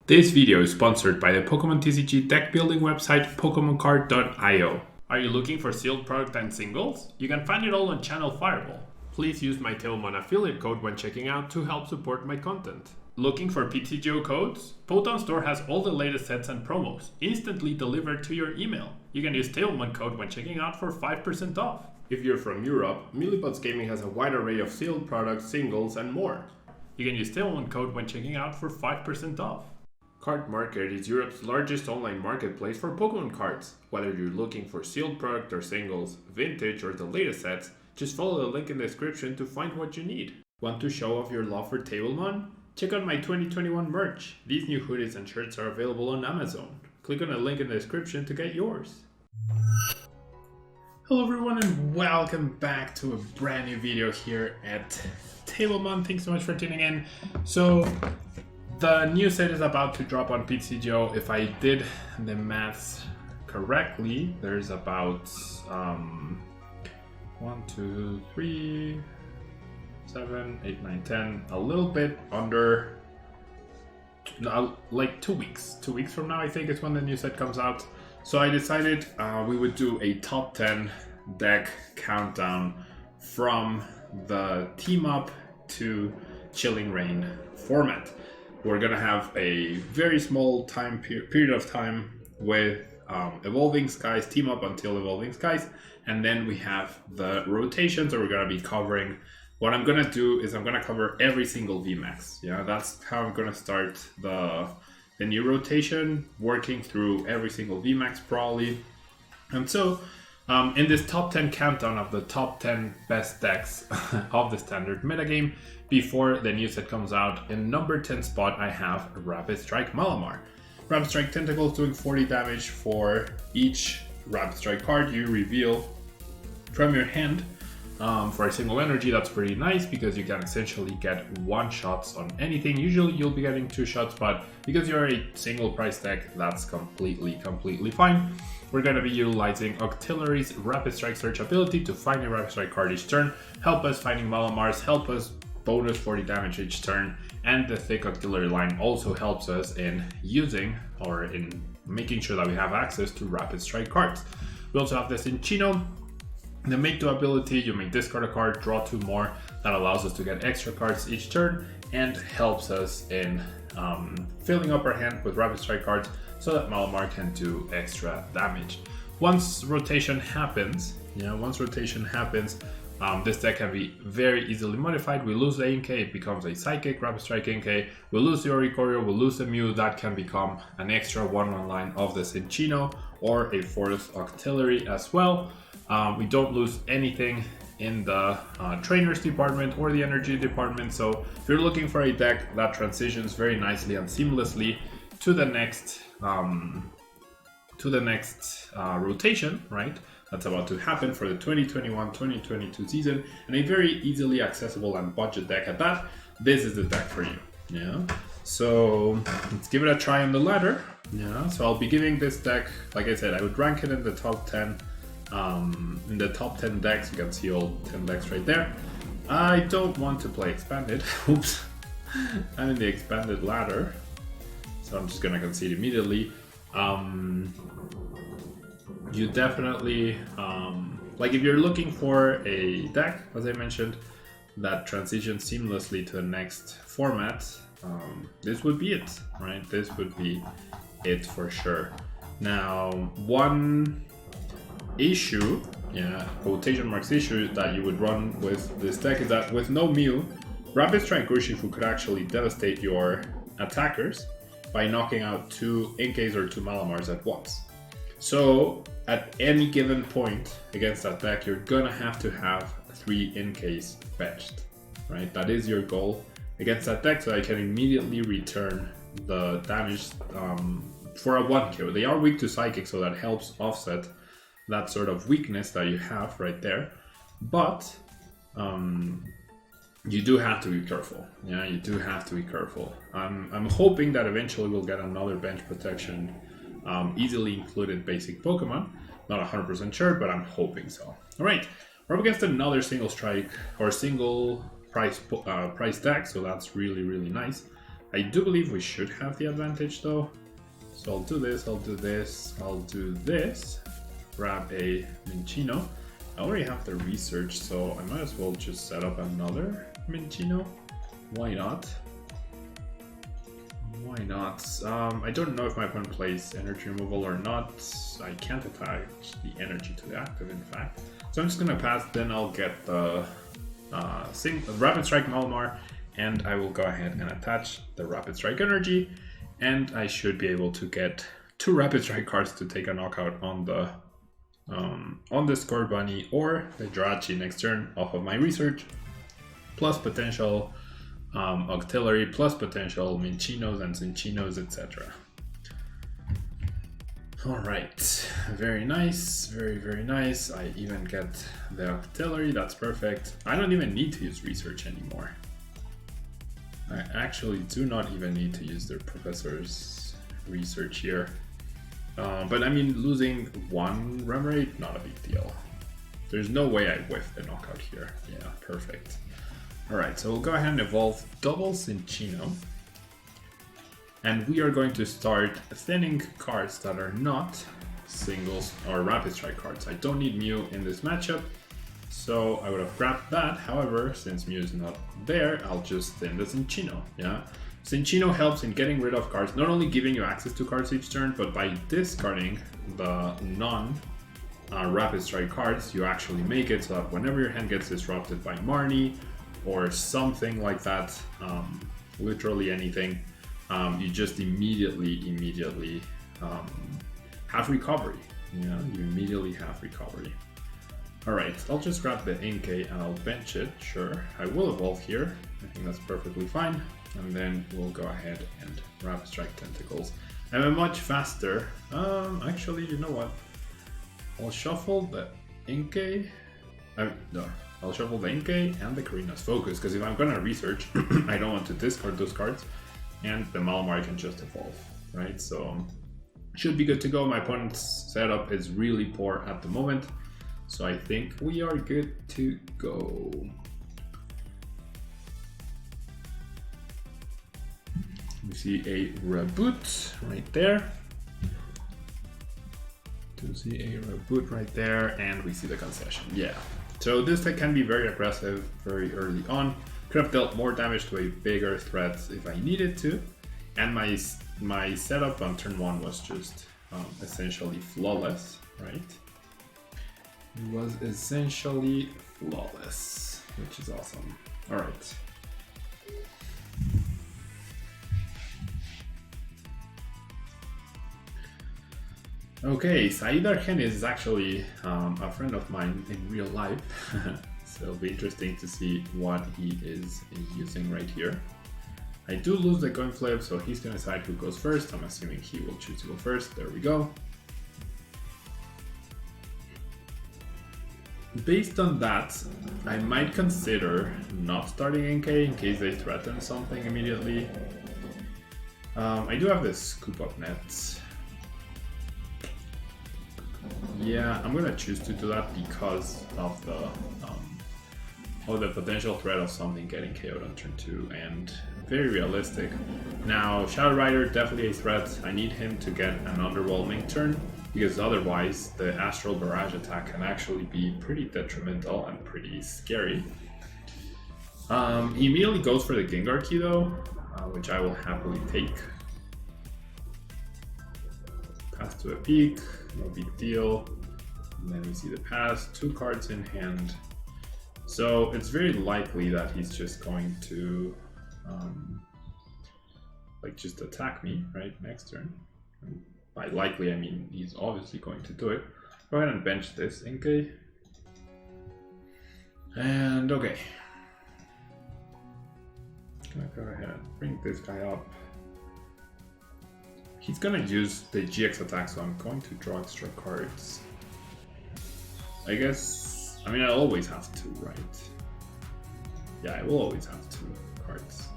This video is sponsored by the Pokemon TCG deck building website PokemonCard.io. Are you looking for sealed product and singles? You can find it all on Channel Fireball. Please use my TEU affiliate code when checking out to help support my content. Looking for PTGO codes? Poton Store has all the latest sets and promos, instantly delivered to your email. You can use TEU code when checking out for 5% off. If you're from Europe, Millipots Gaming has a wide array of sealed products, singles, and more. You can use TEU code when checking out for 5% off. Card Market is Europe's largest online marketplace for Pokemon cards. Whether you're looking for sealed product or singles, vintage or the latest sets, just follow the link in the description to find what you need. Want to show off your love for Tablemon? Check out my 2021 merch. These new hoodies and shirts are available on Amazon. Click on the link in the description to get yours. Hello everyone and welcome back to a brand new video here at Tablemon. Thanks so much for tuning in. So the new set is about to drop on PTGO. If I did the maths correctly, there's about 1, 2, 3, 7, 8, 9, 10, a little bit under, like 2 weeks. 2 weeks from now, I think, is when the new set comes out. So I decided we would do a top 10 deck countdown from the team up to Chilling Reign format. We're gonna have a very small period of time with Evolving Skies, team up until Evolving Skies, and then we have the rotations that we're gonna be covering. What I'm gonna do is I'm gonna cover every single VMAX. Yeah, that's how I'm gonna start the new rotation, working through every single VMAX probably. And so in this top 10 countdown of the top 10 best decks of the standard metagame before the new set comes out, in number 10 spot I have Rapid Strike Malamar. Rapid Strike Tentacles doing 40 damage for each Rapid Strike card you reveal from your hand. For a single energy, that's pretty nice because you can essentially get 1 shots on anything. Usually you'll be getting 2 shots, but because you're a single price deck, that's completely fine. We're going to be utilizing Octillery's Rapid Strike Search ability to find a Rapid Strike card each turn, help us finding Malamars, help us bonus 40 damage each turn, and the thick Octillery line also helps us in using or in making sure that we have access to Rapid Strike cards. We also have the Cinccino. The Make Do ability, you may discard a card, draw 2 more. That allows us to get extra cards each turn and helps us in filling up our hand with Rapid Strike cards so that Malamar can do extra damage. Once rotation happens, this deck can be very easily modified. We lose the Inkay, it becomes a Psychic Rapid Strike Inkay. We lose the Oricorio, we lose the Mew, that can become an extra 1/1 line of the Cinccino or a 4th Octillery as well. We don't lose anything in the trainers department or the energy department. So if you're looking for a deck that transitions very nicely and seamlessly to the next rotation, right? That's about to happen for the 2021-2022 season, and a very easily accessible and budget deck at that. This is the deck for you. Yeah. So let's give it a try on the ladder. Yeah. So I'll be giving this deck, like I said, I would rank it in the top 10. In the top 10 decks, you can see all 10 decks right there. I don't want to play expanded. Oops. I'm in the expanded ladder, so I'm just gonna concede immediately. You definitely like if you're looking for a deck, as I mentioned, that transitions seamlessly to the next format, this would be it, right? This would be it for sure. Now, one issue, quotation marks issue, that you would run with this deck is that with no Mew, Rapid Strike Urshifu could actually devastate your attackers by knocking out 2 Inkays or 2 Malamars at once. So at any given point against that deck, you're gonna have to have 3 Inkays benched, right? That is your goal against that deck, so I can immediately return the damage for a 1K. They are weak to Psychic, so that helps offset that sort of weakness that you have right there. But you do have to be careful. Yeah, you do have to be careful. I'm hoping that eventually we'll get another bench protection easily included basic Pokemon. Not 100% sure, but I'm hoping so. All right, we're up against another single strike or single price deck, so that's really nice. I do believe we should have the advantage though. So I'll do this, I'll do this, I'll do this. Grab a Minccino. I already have the research, so I might as well just set up another Minccino. Why not? Why not? I don't know if my opponent plays energy removal or not. I can't attach the energy to the active, in fact. So I'm just gonna pass, then I'll get the Rapid Strike Malamar, and I will go ahead and attach the Rapid Strike energy, and I should be able to get 2 Rapid Strike cards to take a knockout on the Scorbunny or the Jirachi next turn off of my research, plus potential Octillery, plus potential Mincinos and Cinchinos, etc. Alright, very nice, very nice. I even get the Octillery, that's perfect. I don't even need to use research anymore. I actually do not even need to use the Professor's research here. But I mean, losing 1 Remoraid, not a big deal. There's no way I whiff the knockout here. Yeah, perfect. Alright, so we'll go ahead and evolve double Cinccino. And we are going to start thinning cards that are not singles or Rapid Strike cards. I don't need Mew in this matchup, so I would have grabbed that. However, since Mew is not there, I'll just thin the Cinccino. Yeah, Cinccino helps in getting rid of cards, not only giving you access to cards each turn, but by discarding the non-Rapid Strike cards, you actually make it so that whenever your hand gets disrupted by Marnie or something like that, literally anything, you just immediately have recovery. Yeah, you immediately have recovery. Alright, I'll just grab the Inkay and I'll bench it, sure. I will evolve here, I think that's perfectly fine. And then we'll go ahead and Rapid Strike Tentacles. I'm much faster. Actually, you know what? I'll shuffle the Inkay. I'll shuffle the Inkay and the Karina's Focus, because if I'm gonna research, I don't want to discard those cards, and the Malamar can just evolve, right? So should be good to go. My opponent's setup is really poor at the moment, so I think we are good to go. We see a reboot right there. We see a reboot right there, and we see the concession. Yeah. So this deck can be very aggressive very early on. Could have dealt more damage to a bigger threat if I needed to. And my setup on turn 1 was just essentially flawless, right? It was essentially flawless, which is awesome. All right. Okay, Said Argen is actually a friend of mine in real life, so it'll be interesting to see what he is using right here. I do lose the coin flip, so he's gonna decide who goes first. I'm assuming he will choose to go first. There we go. Based on that, I might consider not starting NK in case they threaten something immediately. I do have this scoop up net. Yeah, I'm gonna choose to do that because of the potential threat of something getting KO'd on turn 2, and very realistic. Now, Shadow Rider, definitely a threat. I need him to get an underwhelming turn, because otherwise the Astral Barrage attack can actually be pretty detrimental and pretty scary. He immediately goes for the Gengar key though, which I will happily take. Pass to a peak, no big deal. And then we see the pass, 2 cards in hand. So it's very likely that he's just going to just attack me, right, next turn. And by likely, I mean he's obviously going to do it. Go ahead and bench this Inkay. And okay. Gonna go ahead and bring this guy up. He's gonna use the GX attack, so I'm going to draw extra cards. I guess, I mean, I always have 2, right? Yeah, I will always have 2 cards.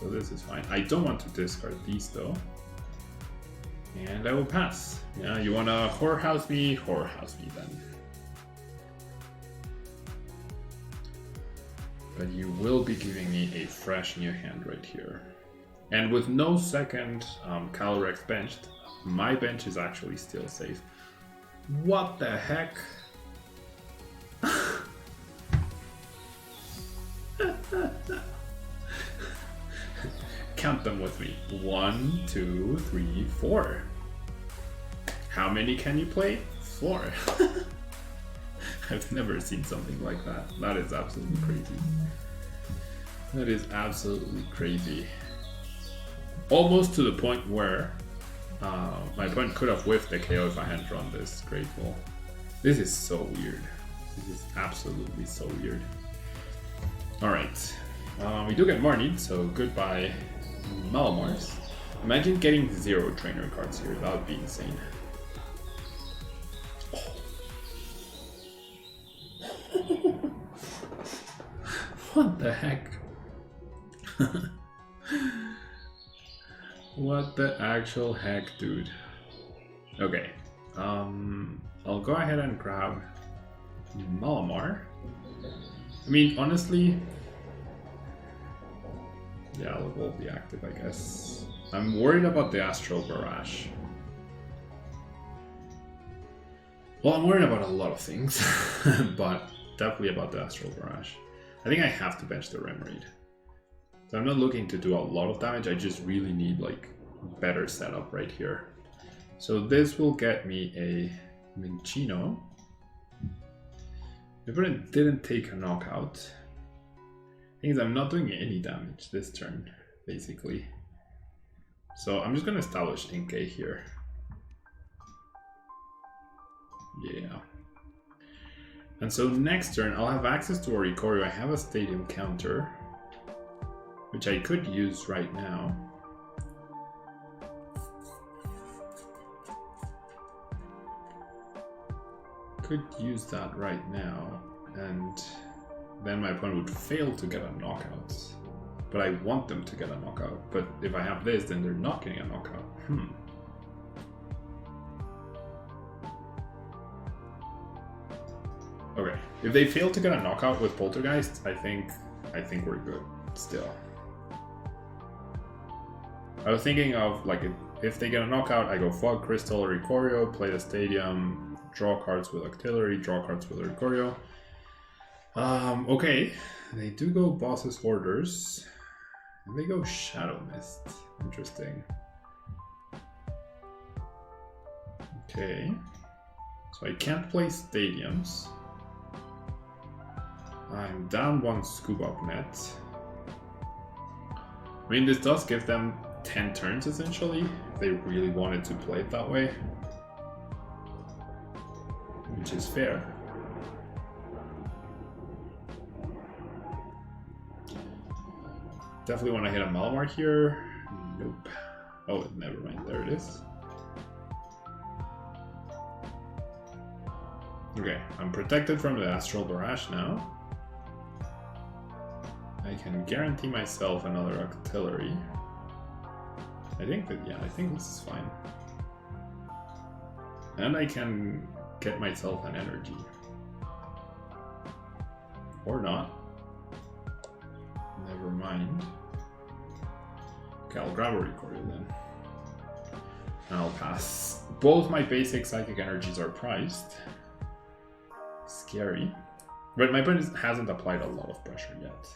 So this is fine. I don't want to discard these though. And I will pass. Yeah, you wanna whorehouse me then. But you will be giving me a fresh new hand right here. And with no second Calyrex benched, my bench is actually still safe. What the heck? Count them with me. 1, 2, 3, 4. How many can you play? 4. I've never seen something like that. That is absolutely crazy. That is absolutely crazy. Almost to the point where my opponent could have whiffed the KO if I hadn't drawn this Grateful. This is so weird. This is absolutely so weird. Alright. We do get Marnie, so goodbye Malamars. Imagine getting 0 trainer cards here. That would be insane. What the heck? What the actual heck, dude? Okay. I'll go ahead and grab Malamar. I mean, honestly, yeah, I'll evolve the active, I guess. I'm worried about the Astral Barrage. Well, I'm worried about a lot of things, but definitely about the Astral Barrage. I think I have to bench the Remoraid. So I'm not looking to do a lot of damage, I just really need like better setup right here. So this will get me a Minccino. The opponent didn't take a knockout. Thing is, I'm not doing any damage this turn, basically. So I'm just gonna establish Inkay here. Yeah. And so next turn, I'll have access to Oricorio. I have a Stadium counter, which I could use right now. Could use that right now, and then my opponent would fail to get a knockout. But I want them to get a knockout. But if I have this, then they're not getting a knockout. Okay, if they fail to get a knockout with Poltergeist, I think we're good still. I was thinking of like if they get a knockout, I go Fog Crystal or Oricorio, play the Stadium, draw cards with Octillery, draw cards with Oricorio. Okay, they do go Boss's Orders, and they go Shadow Mist. Interesting. Okay, so I can't play Stadiums. I'm down 1 Scoop Up Net. I mean, this does give them 10 turns essentially, if they really wanted to play it that way. Which is fair. Definitely want to hit a Malamar here. Nope. Oh, never mind. There it is. Okay, I'm protected from the Astral Barrage now. I can guarantee myself another Octillery. I think that, yeah, I think this is fine. And I can get myself an energy. Or not. Never mind. Okay, I'll grab a Oricorio then. And I'll pass. Both my basic psychic energies are priced. Scary. But my opponent hasn't applied a lot of pressure yet.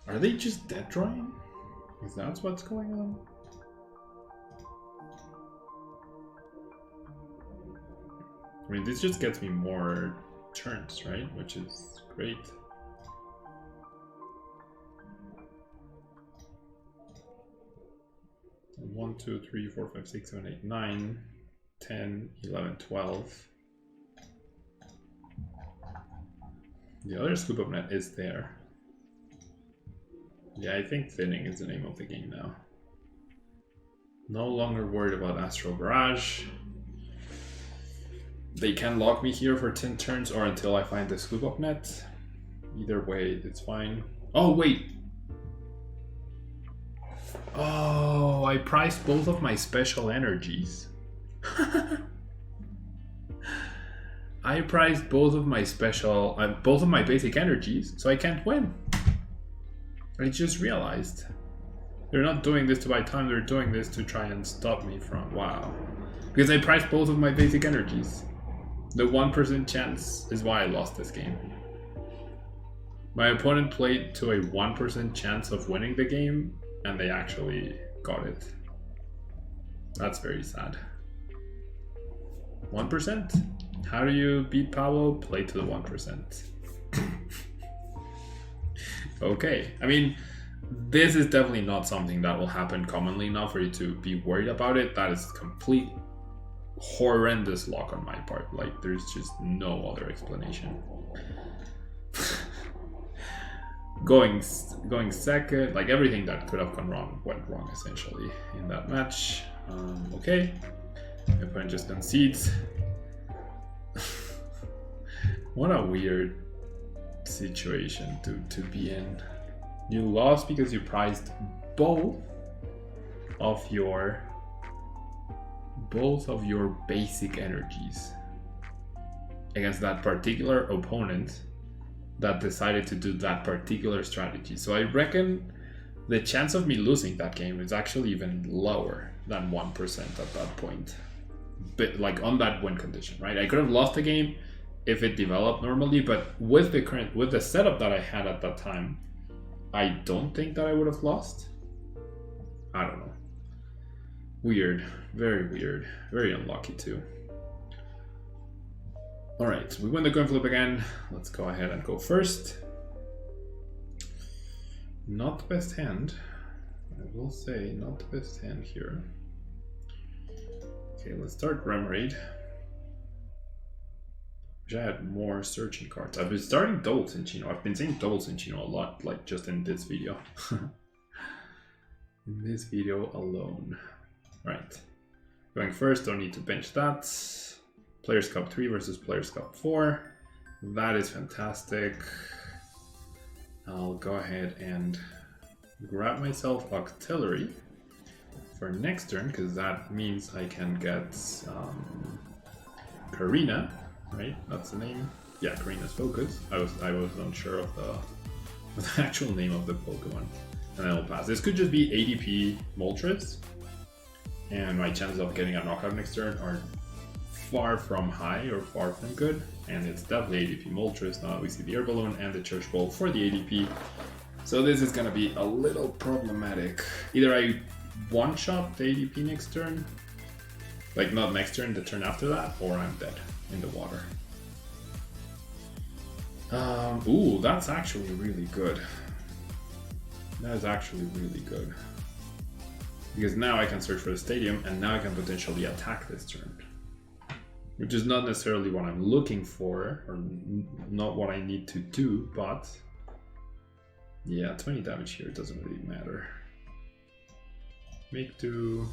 Are they just dead drawing? Is that what's going on? I mean, this just gets me more turns, right? Which is great. And 1, 2, 3, 4, 5, 6, 7, 8, 9, 10, 11, 12. The other Scoop Up Net is there. Yeah, I think thinning is the name of the game now. No longer worried about Astral Barrage. They can lock me here for 10 turns or until I find the Scoop Up Net. Either way, it's fine. Oh, wait! Oh, I priced both of my special energies. I priced both of my special, both of my basic energies, so I can't win. I just realized. They're not doing this to buy time, they're doing this to try and stop me from... Wow. Because I priced both of my basic energies. The 1% chance is why I lost this game. My opponent played to a 1% chance of winning the game, and they actually got it. That's very sad. 1%? How do you beat Pablo? Play to the 1%. Okay, I mean, this is definitely not something that will happen commonly enough for you to be worried about it. That is complete horrendous luck on my part. Like, there's just no other explanation. Going second, like everything that could have gone wrong went wrong essentially in that match. Okay, my opponent just concedes. What a weird situation to be in. You lost because you prized both of your basic energies against that particular opponent that decided to do that particular strategy. So I reckon the chance of me losing that game is actually even lower than 1% at that point. But like on that win condition, right? I could have lost the game if it developed normally, but with the setup that I had at that time, I don't think that I would have lost. I don't know. Weird, very unlucky too. All right, we win the coin flip again. Let's go ahead and go first. Not the best hand, I will say, not the best hand here. Okay, let's start Remoraid. Wish I had more searching cards. I've been starting double Cinchino. I've been saying double Cinchino a lot, like just in this video. In this video alone. Right. Going first, don't need to bench that. Players Cup 3 versus Players Cup 4. That is fantastic. I'll go ahead and grab myself Octillery for next turn, because that means I can get Karina, right? That's the name. Yeah, Karina's Focus. I was unsure of the actual name of the Pokemon. And then I'll pass. This could just be ADP Moltres, and my chances of getting a knockout next turn are far from high or far from good, and it's definitely ADP Moltres. Now we see the Air Balloon and the Church Ball for the ADP, so this is gonna be a little problematic. Either I one-shot the ADP next turn, like not next turn, the turn after that, or I'm dead in the water. Ooh, that's actually really good. That is actually really good, because now I can search for the stadium, and now I can potentially attack this turn. Which is not necessarily what I'm looking for, or not what I need to do, but yeah, 20 damage here doesn't really matter. Make do.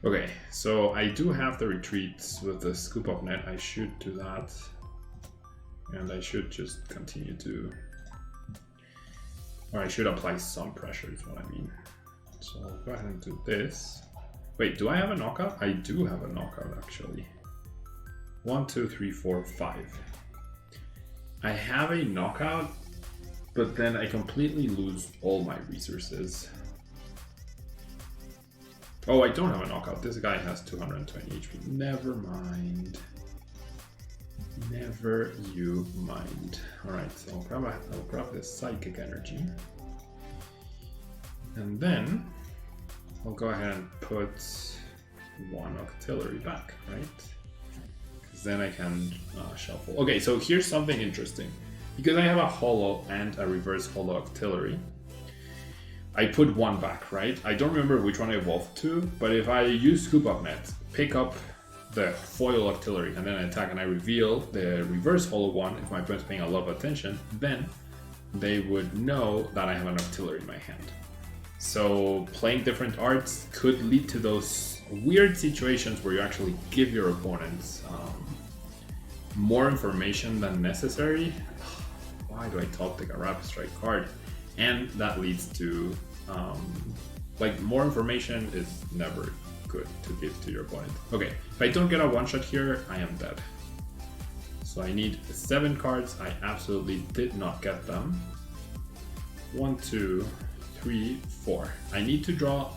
Okay, so I do have the retreats with the Scoop Up Net. I should do that, and I should just continue to, or I should apply some pressure is what I mean. So I'll go ahead and do this. Wait, do I have a knockout? I do have a knockout, actually. 1, 2, 3, 4, 5. I have a knockout, but then I completely lose all my resources. Oh, I don't have a knockout. This guy has 220 HP. Never mind. Never you mind. Alright, so I'll grab this Psychic Energy. And then I'll go ahead and put one Octillery back, right? Because then I can shuffle. Okay, so here's something interesting. Because I have a Holo and a Reverse Holo Octillery, I put one back, right? I don't remember which one I evolved to, but if I use Scoop Up Net, pick up the Foil Octillery, and then I attack and I reveal the Reverse Holo one, if my opponent's paying a lot of attention, then they would know that I have an Octillery in my hand. So playing different arts could lead to those weird situations where you actually give your opponents more information than necessary. Why do I top deck a Rapid Strike card? And that leads to, like, more information is never good to give to your opponent. Okay, if I don't get a one-shot here, I am dead. So I need 7 cards. I absolutely did not get them. 1, 2, 3, 4. I need to draw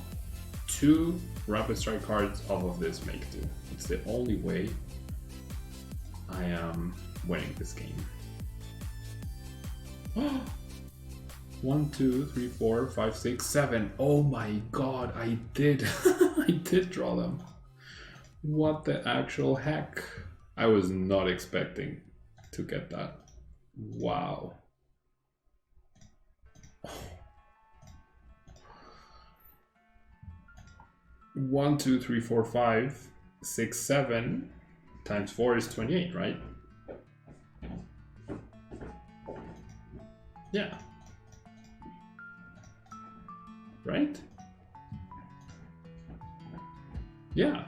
2 Rapid Strike cards off of this make do. It's the only way I am winning this game. 1, 2, 3, 4, 5, 6, 7. Oh my god, I did. I did draw them. What the actual heck? I was not expecting to get that. Wow. 1, 2, 3, 4, 5, 6, 7 times 4 is 28, right? Yeah. Right? Yeah.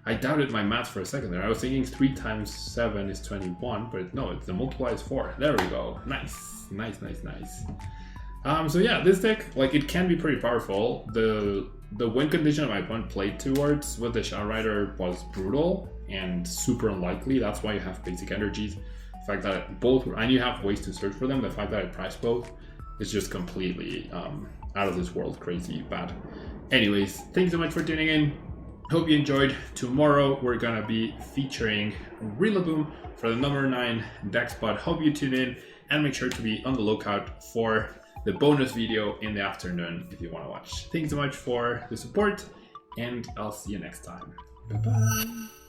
I doubted my math for a second there. I was thinking 3 times 7 is 21, but no, it's the multiply is 4. There we go. Nice. Nice, nice, nice. So yeah, this deck, like, it can be pretty powerful. The win condition my opponent played towards with the Shadow Rider was brutal and super unlikely. That's why you have basic energies. The fact that both, and you have ways to search for them, the fact that I priced both is just completely out of this world crazy bad. Anyways, thanks so much for tuning in. Hope you enjoyed. Tomorrow we're gonna be featuring Rillaboom for the number 9 deck spot. Hope you tune in and make sure to be on the lookout for the bonus video in the afternoon if you want to watch. Thanks so much for the support, and I'll see you next time. Bye bye.